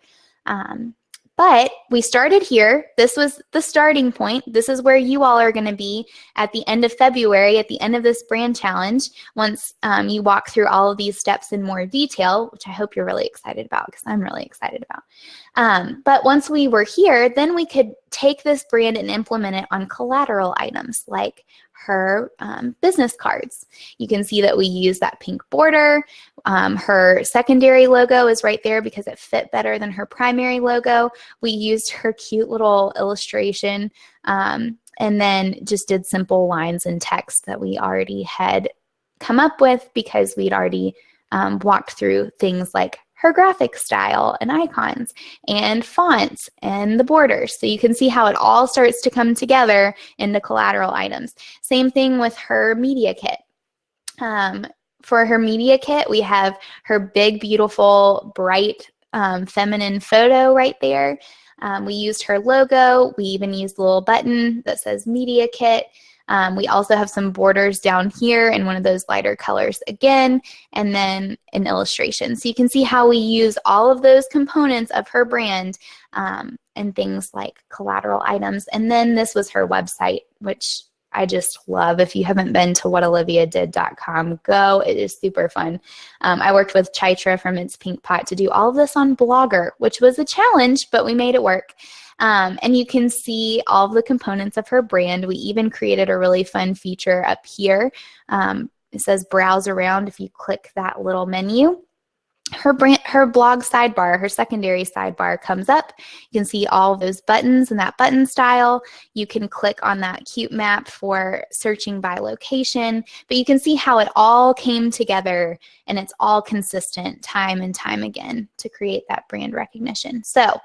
But we started here. This was the starting point. This is where you all are going to be at the end of February, at the end of this brand challenge, once you walk through all of these steps in more detail, which I hope you're really excited about because I'm really excited about. But once we were here, then we could take this brand and implement it on collateral items like her business cards. You can see that we use that pink border. Her secondary logo is right there because it fit better than her primary logo. We used her cute little illustration and then just did simple lines and text that we already had come up with because we'd already walked through things like her graphic style and icons and fonts and the borders. So you can see how it all starts to come together into collateral items. Same thing with her media kit. For her media kit, we have her big, beautiful, bright, feminine photo right there. We used her logo. We even used a little button that says media kit. We also have some borders down here in one of those lighter colors again, and then an illustration. So you can see how we use all of those components of her brand and things like collateral items. And then this was her website, which I just love. If you haven't been to whatoliviadid.com, go. It is super fun. I worked with Chaitra from It's Pink Pot to do all of this on Blogger, which was a challenge, but we made it work. And you can see all of the components of her brand. We even created a really fun feature up here. It says browse around. If you click that little menu, her blog sidebar, her secondary sidebar comes up. You can see all of those buttons and that button style. You can click on that cute map for searching by location, but you can see how it all came together and it's all consistent time and time again to create that brand recognition. So,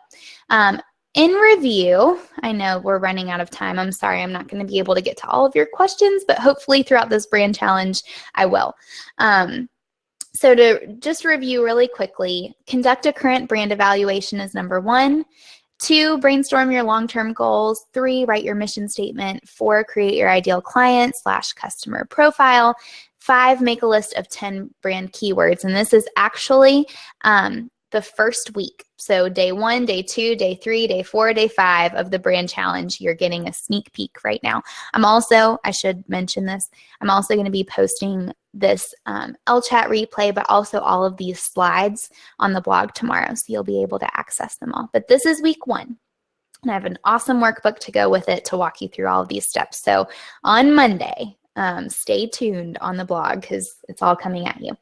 in review, I know we're running out of time. I'm sorry, I'm not going to be able to get to all of your questions, but hopefully throughout this brand challenge, I will. So to just review really quickly, conduct a current brand evaluation is number 1. 2, brainstorm your long-term goals. 3, write your mission statement. 4, create your ideal client/customer profile. 5, make a list of 10 brand keywords. And this is actually the first week. So day 1, day 2, day 3, day 4, day 5 of the brand challenge, you're getting a sneak peek right now. I should mention this, I'm also going to be posting this LChat replay, but also all of these slides on the blog tomorrow. So you'll be able to access them all. But this is week 1. And I have an awesome workbook to go with it to walk you through all of these steps. So on Monday, stay tuned on the blog because it's all coming at you.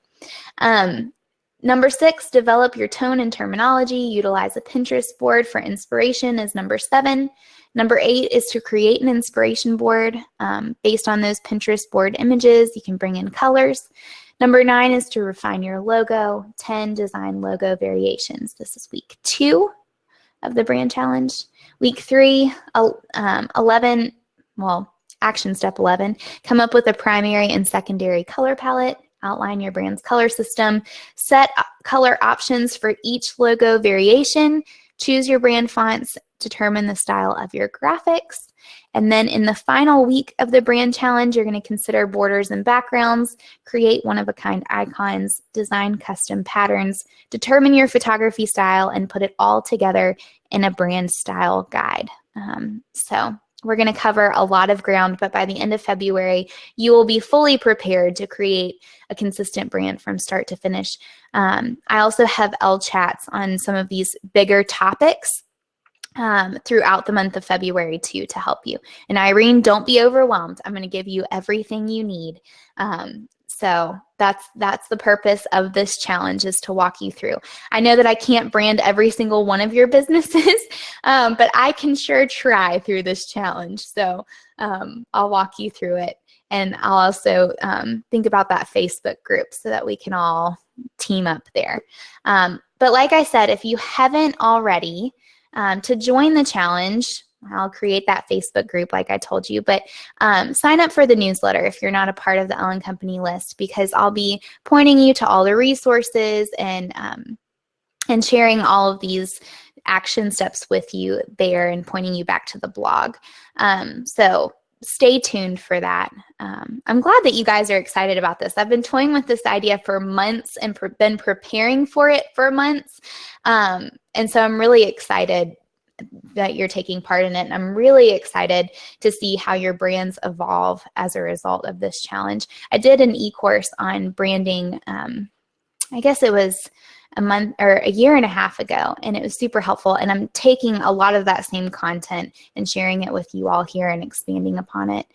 Number 6, develop your tone and terminology. Utilize a Pinterest board for inspiration is number 7. Number 8 is to create an inspiration board based on those Pinterest board images. You can bring in colors. Number 9 is to refine your logo. 10, design logo variations. This is week 2 of the brand challenge. Week 3, 11, action step 11, come up with a primary and secondary color palette. Outline your brand's color system, set color options for each logo variation, choose your brand fonts, determine the style of your graphics. And then in the final week of the brand challenge, you're going to consider borders and backgrounds, create one-of-a-kind icons, design custom patterns, determine your photography style, and put it all together in a brand style guide. So we're going to cover a lot of ground, but by the end of February, you will be fully prepared to create a consistent brand from start to finish. I also have LChats on some of these bigger topics throughout the month of February too to help you. And Irene, don't be overwhelmed. I'm going to give you everything you need. So that's the purpose of this challenge, is to walk you through. I know that I can't brand every single one of your businesses, but I can sure try through this challenge. So I'll walk you through it. And I'll also think about that Facebook group so that we can all team up there. But like I said, if you haven't already, to join the challenge, I'll create that Facebook group like I told you, but sign up for the newsletter if you're not a part of the Ellen Company list, because I'll be pointing you to all the resources and sharing all of these action steps with you there and pointing you back to the blog. So stay tuned for that. I'm glad that you guys are excited about this. I've been toying with this idea for months and been preparing for it for months. And so I'm really excited that you're taking part in it. And I'm really excited to see how your brands evolve as a result of this challenge. I did an e-course on branding, I guess it was a year and a half ago, and it was super helpful. And I'm taking a lot of that same content and sharing it with you all here and expanding upon it.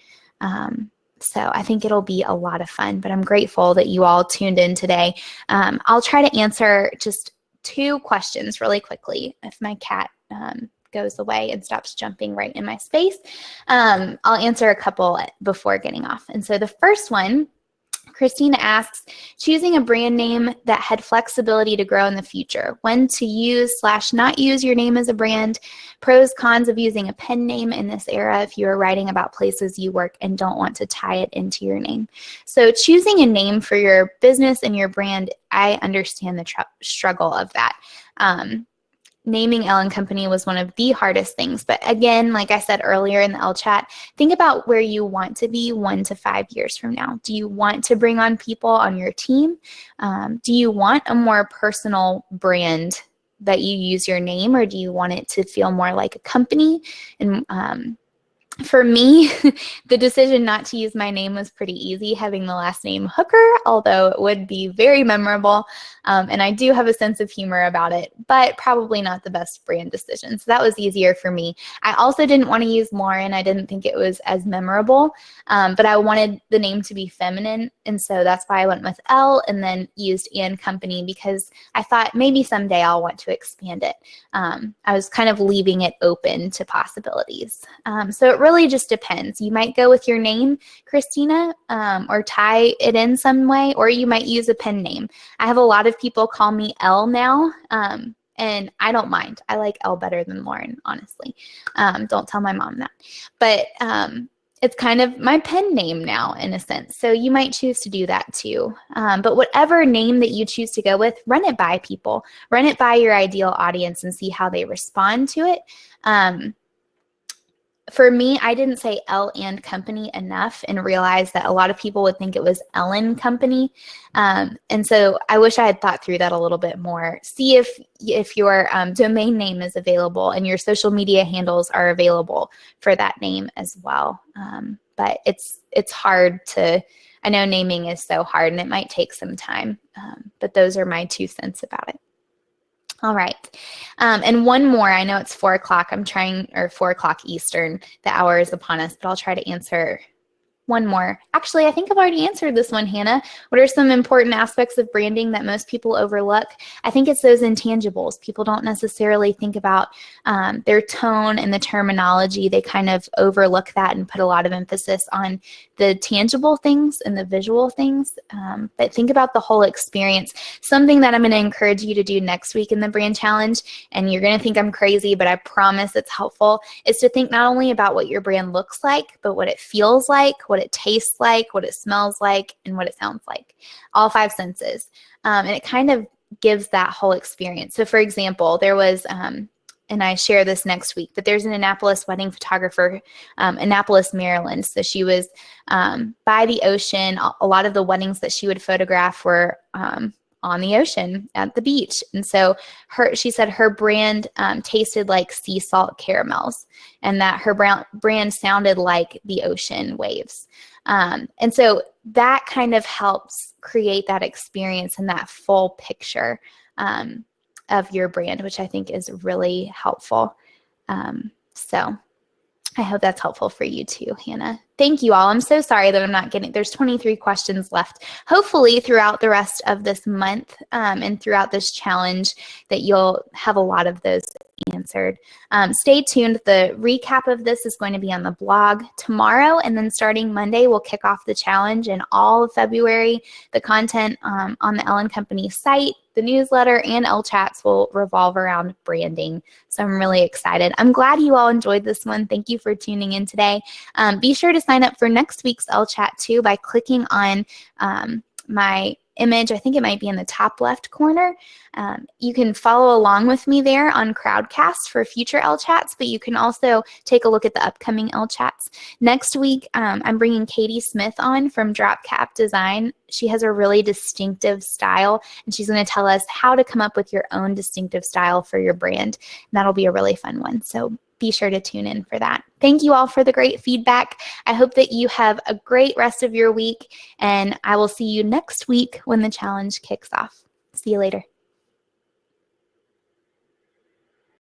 So I think it'll be a lot of fun, but I'm grateful that you all tuned in today. I'll try to answer just 2 questions really quickly. If my cat goes away and stops jumping right in my space, I'll answer a couple before getting off. And so the first one, Christina asks, choosing a brand name that had flexibility to grow in the future. When to use/not use your name as a brand. Pros, cons of using a pen name in this era if you are writing about places you work and don't want to tie it into your name. So choosing a name for your business and your brand, I understand the struggle of that. Naming Ellen Company was one of the hardest things. But again, like I said earlier in the LChat, think about where you want to be 1 to 5 years from now. Do you want to bring on people on your team? Do you want a more personal brand that you use your name, or do you want it to feel more like a company? And For me, the decision not to use my name was pretty easy, having the last name Hooker, although it would be very memorable. And I do have a sense of humor about it, but probably not the best brand decision. So that was easier for me. I also didn't want to use Lauren. I didn't think it was as memorable, but I wanted the name to be feminine. And so that's why I went with L and then used and company, because I thought maybe someday I'll want to expand it. I was kind of leaving it open to possibilities. So it really just depends. You might go with your name, Christina, or tie it in some way, or you might use a pen name. I have a lot of people call me Elle now, and I don't mind. I like Elle better than Lauren, honestly. Don't tell my mom that. But it's kind of my pen name now, in a sense. So you might choose to do that too. But whatever name that you choose to go with, run it by people. Run it by your ideal audience and see how they respond to it. For me, I didn't say L and Company enough and realized that a lot of people would think it was Ellen Company. And so I wish I had thought through that a little bit more. See if your domain name is available and your social media handles are available for that name as well. But it's hard to, I know naming is so hard and it might take some time, but those are my 2 cents about it. All right. And one more. I know it's 4 o'clock. Or 4 o'clock Eastern. The hour is upon us, but I'll try to answer one more. Actually, I think I've already answered this one, Hannah. What are some important aspects of branding that most people overlook? I think it's those intangibles. People don't necessarily think about their tone and the terminology. They kind of overlook that and put a lot of emphasis on the tangible things and the visual things. But think about the whole experience. Something that I'm going to encourage you to do next week in the brand challenge, and you're going to think I'm crazy, but I promise it's helpful, is to think not only about what your brand looks like, but what it feels like, what it tastes like, what it smells like, and what it sounds like. All 5 senses. And it kind of gives that whole experience. So for example, there was, and I share this next week, but there's an Annapolis wedding photographer, Annapolis, Maryland. So she was by the ocean. A lot of the weddings that she would photograph were on the ocean at the beach. And so she said her brand tasted like sea salt caramels, and that her brand sounded like the ocean waves. And so that kind of helps create that experience and that full picture of your brand, which I think is really helpful. So I hope that's helpful for you too, Hannah. Thank you all. I'm so sorry that I'm not getting, there's 23 questions left. Hopefully throughout the rest of this month and throughout this challenge that you'll have a lot of those answered. Stay tuned. The recap of this is going to be on the blog tomorrow, and then starting Monday, we'll kick off the challenge, and all of February, the content on the Ellen Company site, the newsletter, and L Chats will revolve around branding. So I'm really excited. I'm glad you all enjoyed this one. Thank you for tuning in today. Be sure to sign up for next week's L Chat too by clicking on my image. I think it might be in the top left corner. You can follow along with me there on Crowdcast for future L Chats, but you can also take a look at the upcoming L Chats. Next week, I'm bringing Katie Smith on from Drop Cap Design. She has a really distinctive style, and she's going to tell us how to come up with your own distinctive style for your brand. And that'll be a really fun one. So be sure to tune in for that. Thank you all for the great feedback. I hope that you have a great rest of your week, and I will see you next week when the challenge kicks off. See you later.